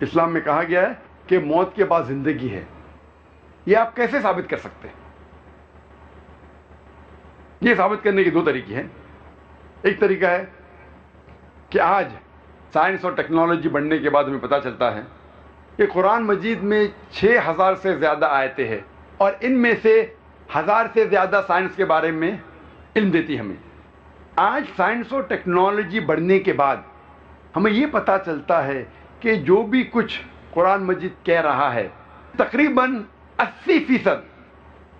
اسلام میں کہا گیا ہے کہ موت کے بعد زندگی ہے. یہ آپ کیسے ثابت کر سکتے ہیں؟ یہ ثابت کرنے کے دو طریقے ہیں. ایک طریقہ ہے کہ آج سائنس اور ٹیکنالوجی بڑھنے کے بعد ہمیں پتہ چلتا ہے کہ قرآن مجید میں 6000 سے زیادہ آیتیں ہیں اور ان میں سے 1000 سے زیادہ سائنس کے بارے میں علم دیتی ہمیں. آج سائنس اور ٹیکنالوجی بڑھنے کے بعد ہمیں یہ پتہ چلتا ہے کہ جو بھی کچھ قرآن مجید کہہ رہا ہے تقریباً 80%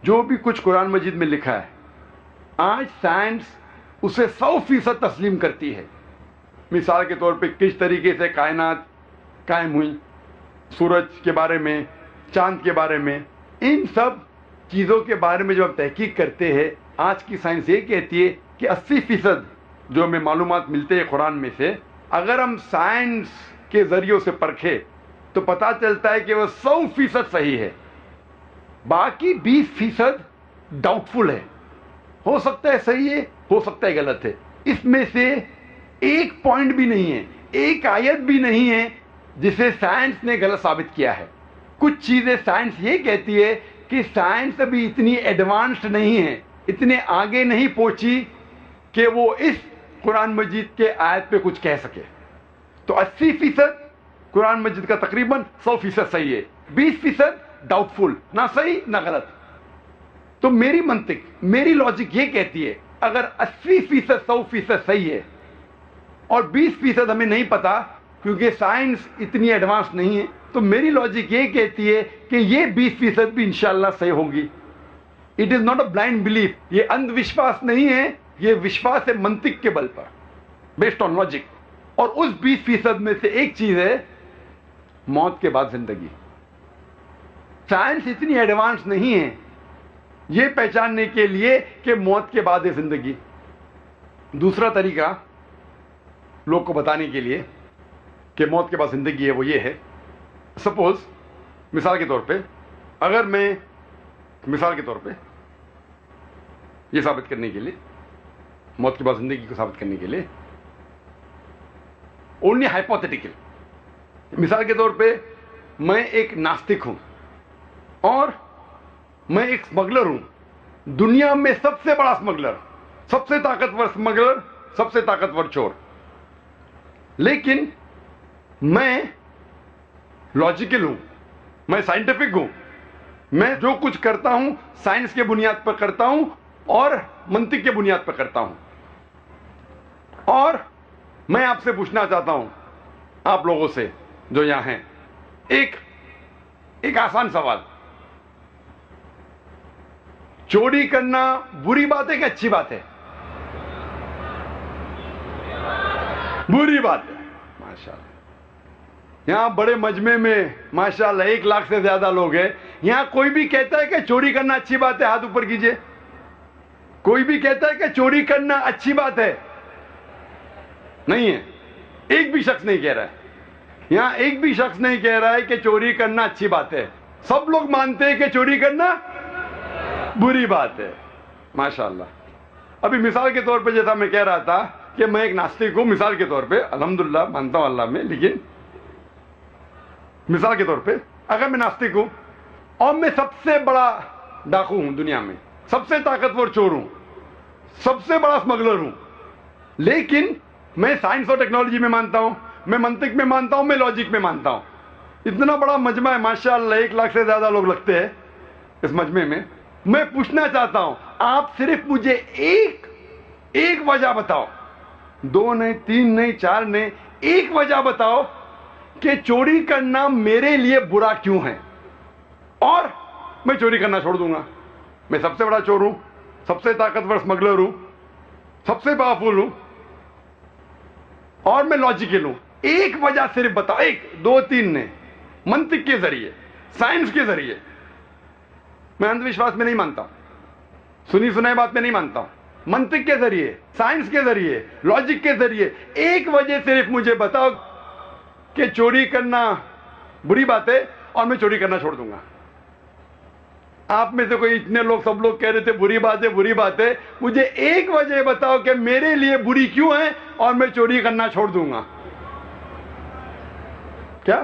جو بھی کچھ قرآن مجید میں لکھا ہے آج سائنس اسے 100% تسلیم کرتی ہے. مثال کے طور پہ کس طریقے سے کائنات قائم ہوئی، سورج کے بارے میں، چاند کے بارے میں، ان سب چیزوں کے بارے میں جب ہم تحقیق کرتے ہیں آج کی سائنس یہ کہتی ہے کہ 80% جو ہمیں معلومات ملتے ہیں قرآن میں سے اگر ہم سائنس کے ذریعوں سے پرکھیں تو پتہ چلتا ہے کہ وہ 100% صحیح ہے. باقی 20% ڈاؤٹ فل ہے، ہو سکتا ہے صحیح ہے، ہو سکتا ہے غلط ہے. اس میں سے ایک پوائنٹ بھی نہیں ہے، ایک آیت بھی نہیں ہے جسے سائنس نے غلط ثابت کیا ہے. کچھ چیزیں سائنس یہ کہتی ہے کہ سائنس ابھی اتنی ایڈوانسڈ نہیں ہے، اتنے آگے نہیں پہنچی کہ وہ اس قرآن مجید کے آیت پہ کچھ کہہ سکے. تو 80% قرآن مجید کا تقریباً 100% صحیح ہے، 20% ڈاؤٹ فل، نہ صحیح نہ غلط. تو میری منطق، میری لاجک یہ کہتی ہے اگر 80% 100% صحیح ہے اور 20% ہمیں نہیں پتا کیونکہ سائنس اتنی ایڈوانس نہیں ہے، تو میری لاجک یہ کہتی ہے کہ یہ 20% بھی انشاءاللہ صحیح ہوگی. It is not a blind belief, یہ اندھ وشواس نہیں ہے، یہ وشواس ہے منطق کے بل پر، بیسڈ آن لاجک. اور اس 20% میں سے ایک چیز ہے موت کے بعد زندگی. سائنس اتنی ایڈوانس نہیں ہے یہ پہچاننے کے لیے کہ موت کے بعد ہے زندگی. دوسرا طریقہ لوگ کو بتانے کے لیے کہ موت کے بعد زندگی ہے وہ یہ ہے، سپوز مثال کے طور پہ اگر میں مثال کے طور پہ یہ ثابت کرنے کے لیے موت کے بعد زندگی کو ثابت کرنے کے لیے اونلی ہائپوتھیٹیکل، مثال کے طور پہ میں ایک ناستک ہوں اور میں ایک اسمگلر ہوں، دنیا میں سب سے بڑا اسمگلر، سب سے طاقتور اسمگلر، سب سے طاقتور چور. لیکن میں لاجیکل ہوں، میں سائنٹیفک ہوں، میں جو کچھ کرتا ہوں سائنس کے بنیاد پر کرتا ہوں اور منطق کے بنیاد پر کرتا ہوں. اور میں آپ سے پوچھنا چاہتا ہوں، آپ لوگوں سے جو یہاں ہیں، ایک آسان سوال، چوری کرنا بری بات ہے کہ اچھی بات ہے؟ بری بات ہے. ماشاءاللہ یہاں بڑے مجمع میں ماشاءاللہ 1 لاکھ سے زیادہ لوگ ہیں. یہاں کوئی بھی کہتا ہے کہ چوری کرنا اچھی بات ہے؟ ہاتھ اوپر کیجئے. کوئی بھی کہتا ہے کہ چوری کرنا اچھی بات ہے؟ نہیں ہے، ایک بھی شخص نہیں کہہ رہا ہے. یہاں ایک بھی شخص نہیں کہہ رہا ہے کہ چوری کرنا اچھی بات ہے. سب لوگ مانتے ہیں کہ چوری کرنا بری بات ہے. ماشاءاللہ. ابھی مثال کے طور پہ جیسا میں کہہ رہا تھا کہ میں ایک ناستک ہوں، مثال کے طور پہ الحمدللہ مانتا ہوں اللہ میں، لیکن مثال کے طور پہ اگر میں ناستک ہوں اور میں سب سے بڑا ڈاکو ہوں دنیا میں، سب سے طاقتور چور ہوں، سب سے بڑا اسمگلر ہوں، لیکن میں سائنس اور ٹیکنالوجی میں مانتا ہوں، میں منطق میں مانتا ہوں، میں لاجک میں مانتا ہوں. اتنا بڑا مجمع ہے ماشاءاللہ، 1 لاکھ سے زیادہ لوگ لگتے ہیں اس مجمع میں. میں پوچھنا چاہتا ہوں آپ صرف مجھے ایک وجہ بتاؤ، 2 نہیں، 3 نہیں، 4 نہیں، ایک وجہ بتاؤ کہ چوری کرنا میرے لیے برا کیوں ہے، اور میں چوری کرنا چھوڑ دوں گا. میں سب سے بڑا چور ہوں، سب سے طاقتور اسمگلر ہوں، سب سے پاورفل ہوں اور میں لاجیکل ہوں. ایک وجہ صرف بتاؤ، 1 2 3 نے، منطق کے ذریعے، سائنس کے ذریعے. میں اندھ وشواس میں نہیں مانتا ہوں، سنی سنائی بات میں نہیں مانتا ہوں. منطق کے ذریعے، سائنس کے ذریعے، لاجک کے ذریعے ایک وجہ صرف مجھے بتاؤ کہ چوری کرنا بری بات ہے اور میں چوری کرنا چھوڑ دوں گا. آپ میں سے کوئی اتنے لوگ، سب لوگ کہہ رہے تھے بری بات ہے بری بات ہے. مجھے ایک وجہ بتاؤ کہ میرے لیے بری کیوں ہے اور میں چوری کرنا چھوڑ دوں گا. کیا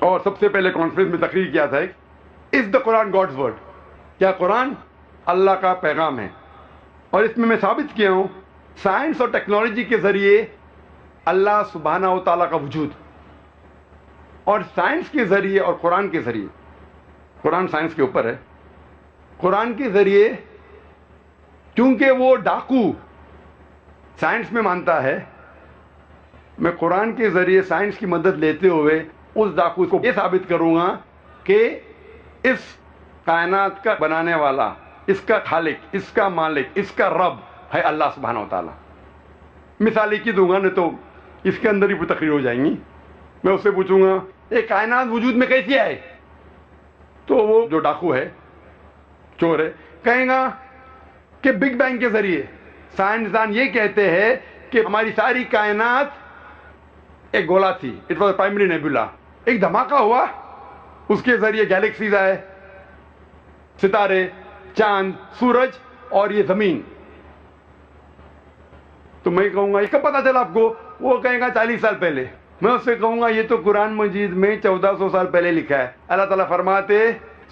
اور سب سے پہلے کانفرنس میں تقریر کیا تھا، از دا قرآن گاڈز ورڈ، کیا قرآن اللہ کا پیغام ہے؟ اور اس میں ثابت کیا ہوں سائنس اور ٹیکنالوجی کے ذریعے اللہ سبحانہ و تعالیٰ کا وجود، اور سائنس کے ذریعے اور قرآن کے ذریعے، قرآن سائنس کے اوپر ہے، قرآن کے ذریعے کیونکہ وہ ڈاکو سائنس میں مانتا ہے، میں قرآن کے ذریعے سائنس کی مدد لیتے ہوئے اس ڈاکو کو یہ ثابت کروں گا کہ اس کائنات کا بنانے والا، اس کا خالق، اس کا مالک، اس کا رب ہے اللہ سبحانہ و تعالیٰ۔ مثال ایک ہی دوں گا، نہیں تو اس کے اندر ہی پوری تقریر ہو جائیں گی۔ میں اس سے پوچھوں گا یہ کائنات وجود میں کیسی آئے، تو وہ جو ڈاکو ہے، چور ہے، کہیں گا کہ بگ بینگ کے ذریعے۔ سائنسدان یہ کہتے ہیں کہ ہماری ساری کائنات ایک گولا تھی، اٹ واز پرائمری نیبولا، ایک دھماکہ ہوا، اس کے ذریعے گیلیکسیز آئے، ستارے، چاند، سورج اور یہ زمین۔ تو میں کہوں گا یہ کب پتا چلا آپ کو؟ وہ کہے گا 40 سال پہلے۔ میں اس سے کہوں گا یہ تو قرآن مجید میں 1400 سال پہلے لکھا ہے۔ اللہ تعالیٰ فرماتے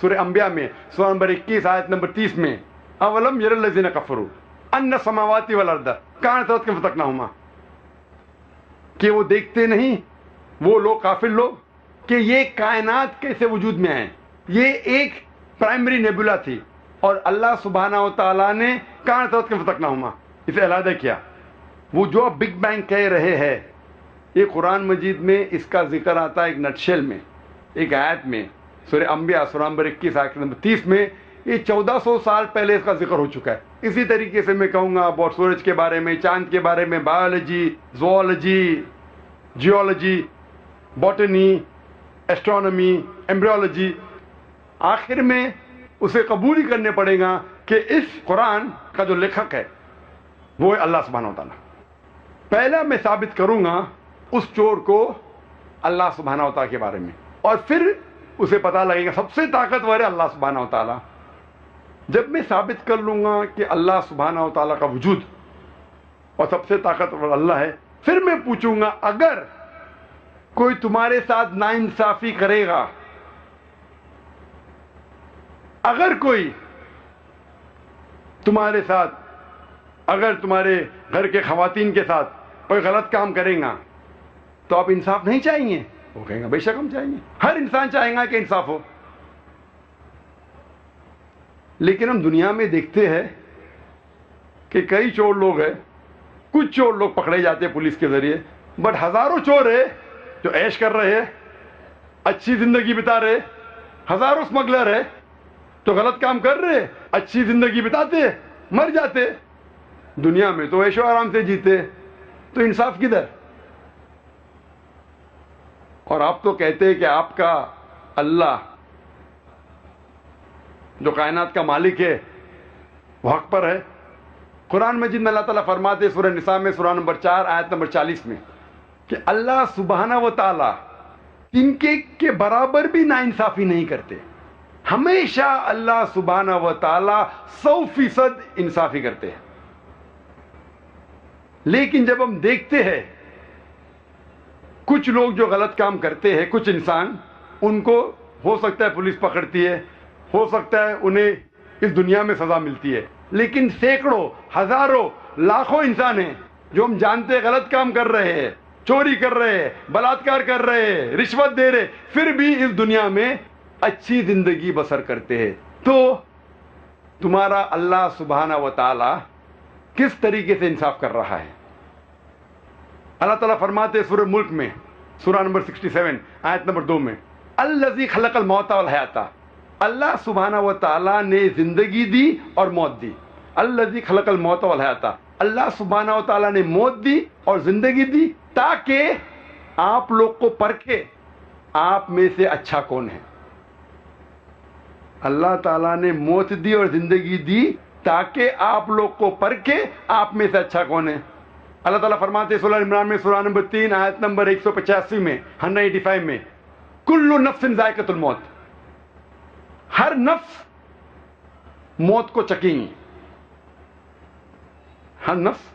سورہ انبیاء میں سورہ نمبر 21 آیت نمبر 30 میں، اولم یر الذین کفروا ان السماوات والارض کانتا رتقا ففتقناہما، کہ وہ دیکھتے نہیں وہ لوگ، کافر لوگ، کہ یہ کائنات کیسے وجود میں آئے۔ یہ ایک پرائمری نیبولا تھی اور اللہ سبحانہ و تعالیٰ نے کانتا رتقا ففتقناہما اسے علیحدہ کیا۔ وہ جو اب بگ بینگ کہہ رہے ہیں، یہ قرآن مجید میں اس کا ذکر آتا ہے ایک نٹشل میں، ایک آیت میں، سورہ انبیاء سورہ نمبر 21 آیت نمبر 30 میں۔ یہ 1400 سال پہلے اس کا ذکر ہو چکا ہے۔ اسی طریقے سے میں کہوں گا اور سورج کے بارے میں، چاند کے بارے میں، biology, zoology, geology, botany, astronomy, embryology, آخر میں اسے قبول ہی کرنے پڑے گا کہ اس قرآن کا جو لکھک ہے وہ ہے اللہ سبحانہ و تعالیٰ۔ پہلا میں ثابت کروں گا اس چور کو اللہ سبحانہ و تعالیٰ کے بارے میں، اور پھر اسے پتہ لگے گا سب سے طاقتور ہے اللہ سبحانہ و تعالیٰ۔ جب میں ثابت کر لوں گا کہ اللہ سبحانہ و تعالیٰ کا وجود اور سب سے طاقتور اللہ ہے، پھر میں پوچھوں گا اگر کوئی تمہارے ساتھ ناانصافی کرے گا، اگر کوئی تمہارے ساتھ، اگر تمہارے گھر کے خواتین کے ساتھ کوئی غلط کام کرے گا تو آپ انصاف نہیں چاہیں گے؟ وہ کہیں گا بے شک ہم چاہیں گے، ہر انسان چاہیں گا کہ انصاف ہو۔ لیکن ہم دنیا میں دیکھتے ہیں کہ کئی چور لوگ ہیں، کچھ چور لوگ پکڑے جاتے ہیں پولیس کے ذریعے، بٹ ہزاروں چور ہیں جو عیش کر رہے ہیں، اچھی زندگی بتا رہے، ہزاروں اسمگلر ہے تو غلط کام کر رہے، اچھی زندگی بتاتے، مر جاتے، دنیا میں تو عیش و آرام سے جیتے، تو انصاف کدھر؟ اور آپ تو کہتے ہیں کہ آپ کا اللہ جو کائنات کا مالک ہے وہ حق پر ہے۔ قرآن مجید میں اللہ تعالیٰ فرماتے سورہ نساء میں سورہ نمبر 4 آیت نمبر 40 میں کہ اللہ سبحانہ و تعالیٰ ان کے برابر بھی ناانصافی نہیں کرتے، ہمیشہ اللہ سبحانہ و تعالیٰ 100% انصافی کرتے ہیں۔ لیکن جب ہم دیکھتے ہیں کچھ لوگ جو غلط کام کرتے ہیں، کچھ انسان، ان کو ہو سکتا ہے پولیس پکڑتی ہے، ہو سکتا ہے انہیں اس دنیا میں سزا ملتی ہے، لیکن سینکڑوں، ہزاروں، لاکھوں انسان ہیں جو ہم جانتے ہیں غلط کام کر رہے ہیں، چوری کر رہے ہیں، بلاತ್ಕಾರ کر رہے ہیں، رشوت دے رہے، پھر بھی اس دنیا میں اچھی زندگی بسر کرتے ہیں۔ تو تمہارا اللہ سبحانہ و تعالی کس طریقے سے انصاف کر رہا ہے؟ اللہ تعالیٰ فرماتے سورہ ملک میں سورہ نمبر 67 آیت نمبر 2 میں، الذی خلق الموت والحیات، اللہ سبحانہ و تعالیٰ نے زندگی دی اور موت دی۔ الذی خلق الموت والحیات، اللہ سبحانہ و تعالیٰ نے موت دی اور زندگی دی تاکہ آپ لوگ کو پرکھے آپ میں سے اچھا کون ہے۔ اللہ تعالیٰ نے موت دی اور زندگی دی تاکہ آپ لوگ کو پرکھے آپ میں سے اچھا کون ہے۔ اللہ تعالیٰ فرماتے سورہ عمران میں سورہ نمبر 3 آیت نمبر 185 میں 185 میں، کل نفس ذائقۃ الموت، ہر نفس موت کو چکیں گی، ہر نفس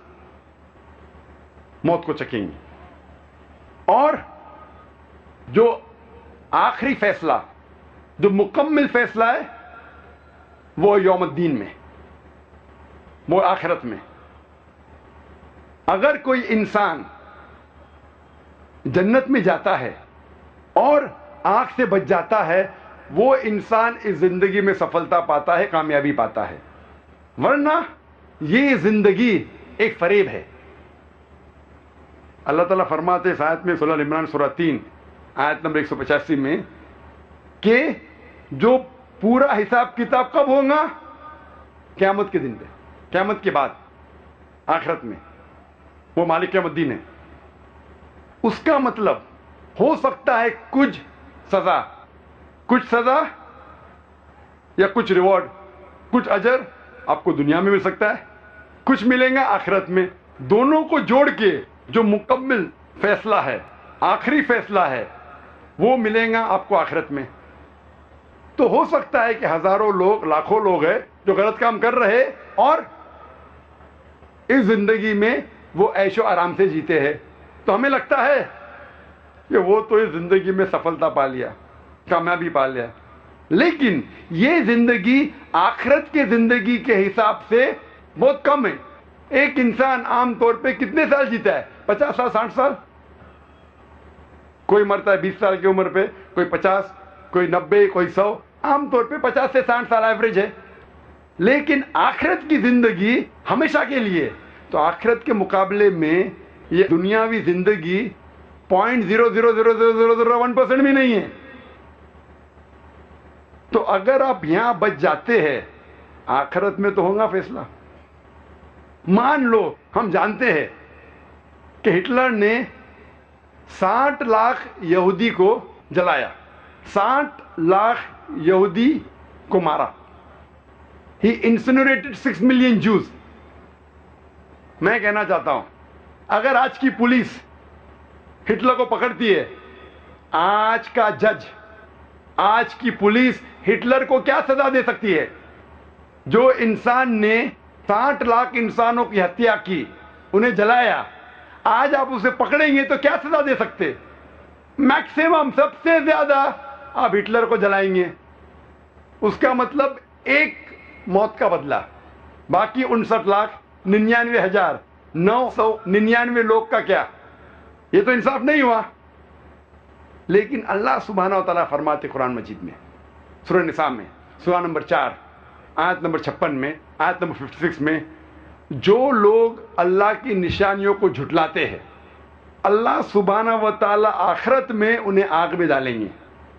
موت کو چکیں گی، اور جو آخری فیصلہ جو مکمل فیصلہ ہے وہ یوم الدین میں، وہ آخرت میں. اگر کوئی انسان جنت میں جاتا ہے اور آنکھ سے بچ جاتا ہے، وہ انسان اس زندگی میں سفلتا پاتا ہے، کامیابی پاتا ہے. ورنہ یہ زندگی ایک فریب ہے. اللہ تعالیٰ فرماتے اس آیت میں، سورہ عمران سورہ 3 آیت نمبر 185 میں، کہ جو پورا حساب کتاب کب ہوگا؟ قیامت کے دن پہ، قیامت کے بعد، آخرت میں. وہ مالک یوم الدین ہے. اس کا مطلب ہو سکتا ہے کچھ سزا یا کچھ ریوارڈ، کچھ اجر آپ کو دنیا میں مل سکتا ہے، کچھ ملیں گا آخرت میں. دونوں کو جوڑ کے جو مکمل فیصلہ ہے، آخری فیصلہ ہے، وہ ملیں گا آپ کو آخرت میں. تو ہو سکتا ہے کہ ہزاروں لوگ، لاکھوں لوگ ہیں جو غلط کام کر رہے اور اس زندگی میں وہ عیش و آرام سے جیتے ہیں. تو ہمیں لگتا ہے کہ وہ تو اس زندگی میں سفلتا پا لیا، کامیابی پا لیا. لیکن یہ زندگی آخرت کے زندگی کے حساب سے بہت کم ہے. ایک انسان عام طور پہ کتنے سال جیتا ہے؟ 50 سال، 60 سال. کوئی مرتا ہے 20 سال کی عمر پہ، کوئی 50، کوئی 90، کوئی 100. عام طور پہ 50 سے 60 سال ایوریج ہے. لیکن آخرت کی زندگی ہمیشہ کے لیے. تو آخرت کے مقابلے میں یہ دنیاوی زندگی 0.00001% بھی نہیں ہے. تو اگر آپ یہاں بچ جاتے ہیں، آخرت میں تو ہوگا فیصلہ. مان لو ہم جانتے ہیں کہ ہٹلر نے 60 لاکھ یہودی کو جلایا، 60 لاکھ یہودی کو مارا. He incinerated 6 million Jews. میں کہنا چاہتا ہوں، اگر آج کی پولیس ہٹلر کو پکڑتی ہے، آج کا جج، آج کی پولیس ہٹلر کو کیا سزا دے سکتی ہے؟ جو انسان نے 60 لاکھ انسانوں کی ہتیا کی، انہیں جلایا، آج آپ اسے پکڑیں گے تو کیا سزا دے سکتے؟ میکسیمم، سب سے زیادہ آپ ہٹلر کو جلائیں گے. اس کا مطلب ایک موت کا بدلہ، باقی 59,99,999 لوگ کا کیا؟ یہ تو انصاف نہیں ہوا. لیکن اللہ سبحانہ و تعالیٰ فرماتے قرآن مجید میں، سورہ نساء میں، سورہ نمبر 4 آیت نمبر 56 میں، آیت نمبر 56 میں، جو لوگ اللہ کی نشانیوں کو جھٹلاتے ہیں، اللہ سبحانہ و تعالیٰ آخرت میں انہیں آگ میں ڈالیں گے،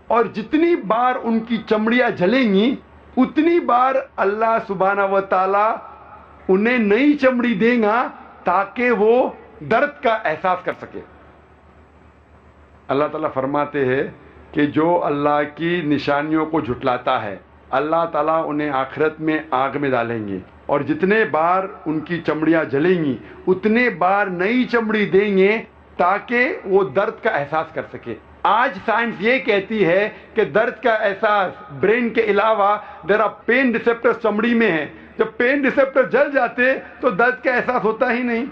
اور جتنی بار ان کی چمڑیاں جلیں گی اتنی بار اللہ سبحانہ و تعالیٰ انہیں نئی چمڑی دیں گا تاکہ وہ درد کا احساس کر سکے. اللہ تعالیٰ فرماتے ہیں کہ جو اللہ کی نشانیوں کو جھٹلاتا ہے، اللہ تعالیٰ انہیں آخرت میں آگ میں ڈالیں گے، اور جتنے بار ان کی چمڑیاں جلیں گی اتنے بار نئی چمڑی دیں گے تاکہ وہ درد کا احساس کر سکے. آج سائنس یہ کہتی ہے کہ درد کا احساس برین کے علاوہ دیر آر پین ریسیپٹر چمڑی میں ہے. جب پین ریسیپٹر جل جاتے تو درد کا احساس ہوتا ہی نہیں.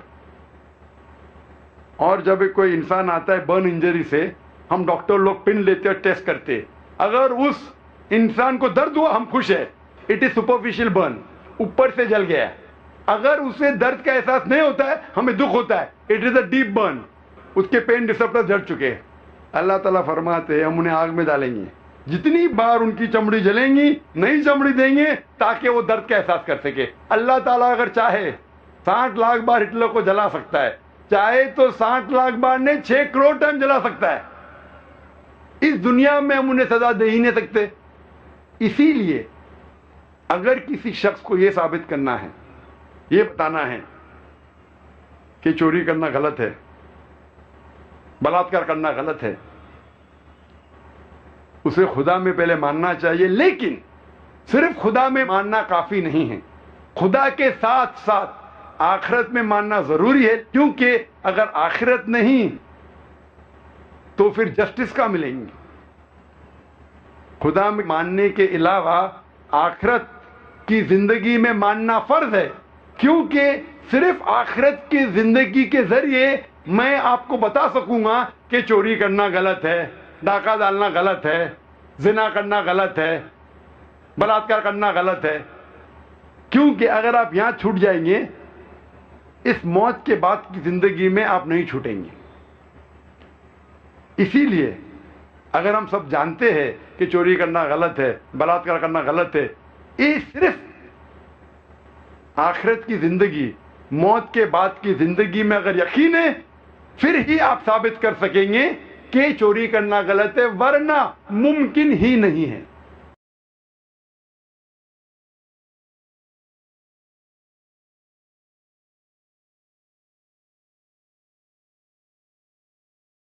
اور جب کوئی انسان آتا ہے برن انجری سے، ہم ڈاکٹر لوگ پن لیتے اور ٹیسٹ کرتے، اگر اس انسان کو درد ہوا ہم خوش ہیں، اٹ از سپرفیشل برن، اوپر سے جل گیا. اگر اسے درد کا احساس نہیں ہوتا ہے ہمیں دکھ ہوتا ہے، it is a deep burn, اس کے پین ریسیپٹر جل چکے. اللہ تعالیٰ فرماتے ہیں ہم انہیں آگ میں ڈالیں گے، جتنی بار ان کی چمڑی جلیں گی نئی چمڑی دیں گے تاکہ وہ درد کا احساس کر سکے. اللہ تعالیٰ اگر چاہے 60 لاکھ بار ہٹلر کو جلا سکتا ہے، چاہے تو 60 لاکھ بار نہیں 6 کروڑ ٹائم جلا سکتا ہے. اس دنیا میں ہم انہیں سزا دے ہی نہیں سکتے. اسی لیے اگر کسی شخص کو یہ ثابت کرنا ہے، یہ بتانا ہے کہ چوری کرنا غلط ہے، بلاತ್ಕಾರ کرنا غلط ہے، اسے خدا میں پہلے ماننا چاہیے. لیکن صرف خدا میں ماننا کافی نہیں ہے، خدا کے ساتھ ساتھ آخرت میں ماننا ضروری ہے. کیونکہ اگر آخرت نہیں تو پھر جسٹس کا ملیں گی. خدا میں ماننے کے علاوہ آخرت کی زندگی میں ماننا فرض ہے، کیونکہ صرف آخرت کی زندگی کے ذریعے میں آپ کو بتا سکوں گا کہ چوری کرنا غلط ہے، ڈاکہ ڈالنا غلط ہے، زنا کرنا غلط ہے، بلاತ್ಕಾರ کرنا غلط ہے، کیونکہ اگر آپ یہاں چھوٹ جائیں گے اس موت کے بعد کی زندگی میں آپ نہیں چھوٹیں گے۔ اسی لیے اگر ہم سب جانتے ہیں کہ چوری کرنا غلط ہے، بلاತ್ಕಾರ کرنا غلط ہے، یہ صرف آخرت کی زندگی، موت کے بعد کی زندگی میں اگر یقین ہے پھر ہی آپ ثابت کر سکیں گے کہ چوری کرنا غلط ہے، ورنہ ممکن ہی نہیں ہے۔